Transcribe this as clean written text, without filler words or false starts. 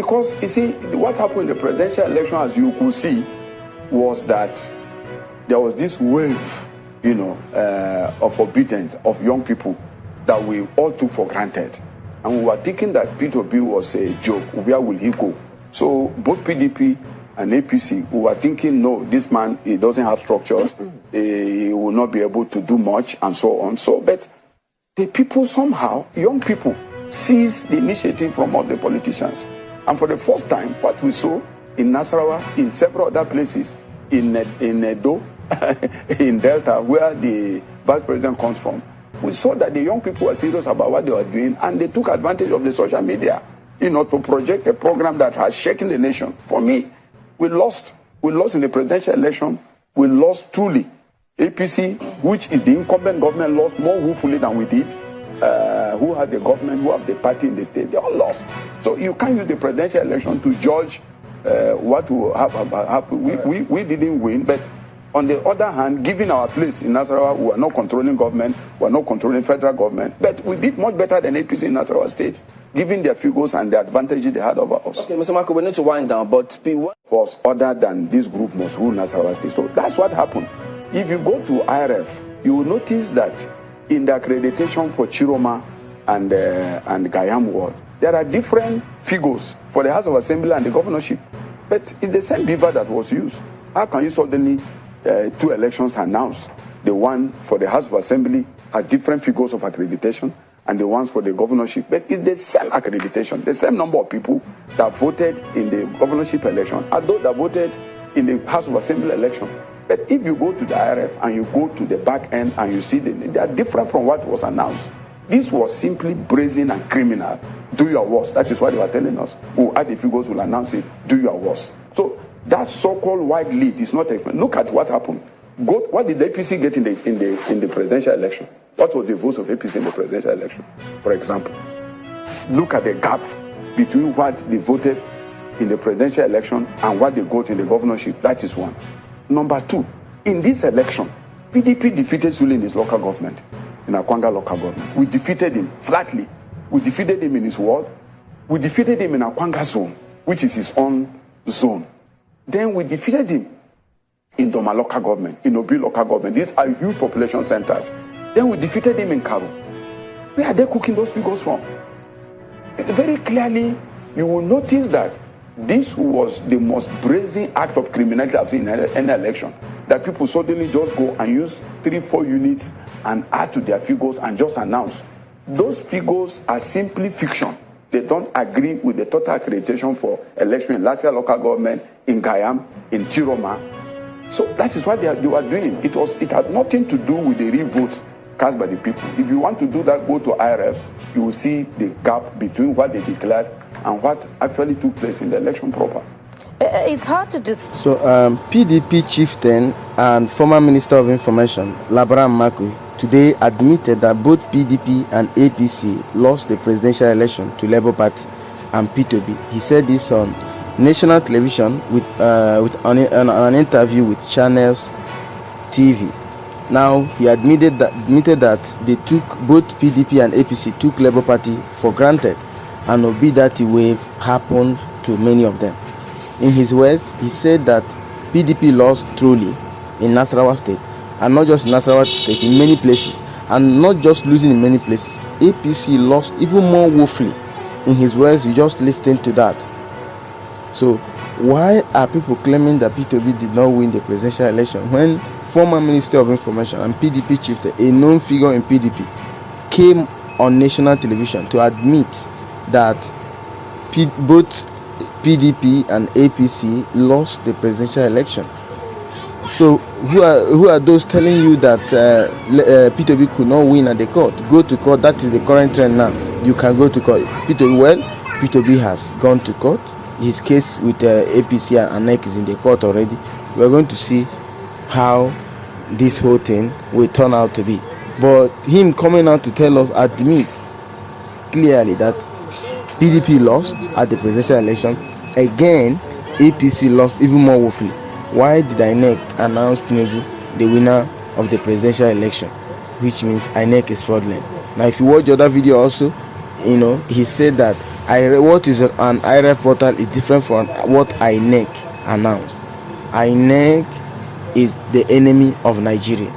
Because, you see, what happened in the presidential election, as you could see, was that there was this wave, of obedience of young people that we all took for granted. And we were thinking that Peter Obi was a joke. Where will he go? So both PDP and APC, we were thinking, no, this man, he doesn't have structures. He will not be able to do much and so on. But the people somehow, young people, seized the initiative from all the politicians. And for the first time, what we saw in Nasarawa, in several other places, in Edo, in Delta, where the vice president comes from, we saw that the young people were serious about what they were doing, and they took advantage of the social media, to project a program that has shaken the nation. For me, we lost. We lost in the presidential election. We lost truly. APC, which is the incumbent government, lost more woefully than we did. Who had the government, who have the party in the state, they all lost. So you can't use the presidential election to judge what will happen. We didn't win, but on the other hand, given our place in Nasarawa, we are not controlling government, we are not controlling federal government, but we did much better than APC in Nasarawa state, given their figures and the advantages they had over us. Okay, Mr. Maku, we need to wind down, but force other than this group must rule Nasarawa state. So that's what happened. If you go to IRF, you will notice that in the accreditation for Chiroma and Gayam ward, there are different figures for the House of Assembly and the governorship, but it's the same beaver that was used. How can you suddenly two elections announced? The one for the House of Assembly has different figures of accreditation, and the ones for the governorship, but it's the same accreditation, the same number of people that voted in the governorship election are those that voted in the House of Assembly election. But if you go to the IRF and you go to the back end and you see they are different from what was announced. This was simply brazen and criminal. Do your worst. That is what they were telling us. Who add the figures will announce it. Do your worst. So that so-called wide lead is not. Look at what happened. What did the APC get in the presidential election? What was the votes of APC in the presidential election? For example, look at the gap between what they voted in the presidential election and what they got in the governorship. That is one. Number two, in this election, PDP defeated Sule in his local government, in Akwanga local government. We defeated him flatly. We defeated him in his ward. We defeated him in Akwanga zone, which is his own zone. Then we defeated him in Doma local government, in Obi local government. These are huge population centers. Then we defeated him in Karu. Where are they cooking those figures from? Very clearly, you will notice that this was the most brazen act of criminality I've seen in any election. That people suddenly just go and use 3-4 units and add to their figures and just announce. Those figures are simply fiction. They don't agree with the total accreditation for election in Latvia local government, in Gayam, in Chiroma. So that is what they were doing. It had nothing to do with the real votes cast by the people. If you want to do that, go to IRF. You will see the gap between what they declared and what actually took place in the election proper. It's hard to So PDP chieftain and former Minister of Information Labaran Maku today admitted that both PDP and APC lost the presidential election to Labour Party and Peter Obi. He said this on national television with an interview with Channels TV. Now he admitted that they took both PDP and APC took Labour Party for granted, and Obi that wave happened to many of them. In his words, he said that PDP lost truly in Nasarawa state, and not just in Nasarawa state, in many places, and not just losing in many places. APC lost even more woefully. In his words, you just listened to that. So why are people claiming that Peter Obi did not win the presidential election when former Minister of Information and PDP chieftain, a known figure in PDP, came on national television to admit that both PDP and APC lost the presidential election? So who are those telling you that Peter Obi could not win at the court? Go to court. That is the current trend now. You can go to court. Peter Obi has gone to court. His case with APC and NEC is in the court already. We are going to see how this whole thing will turn out to be. But him coming out to tell us, admits clearly that PDP lost at the presidential election. Again, APC lost even more woefully. Why did INEC announce Tinubu the winner of the presidential election? Which means INEC is fraudulent. Now, if you watch the other video also, he said that What is an IRF portal is different from what INEC announced. INEC is the enemy of Nigeria.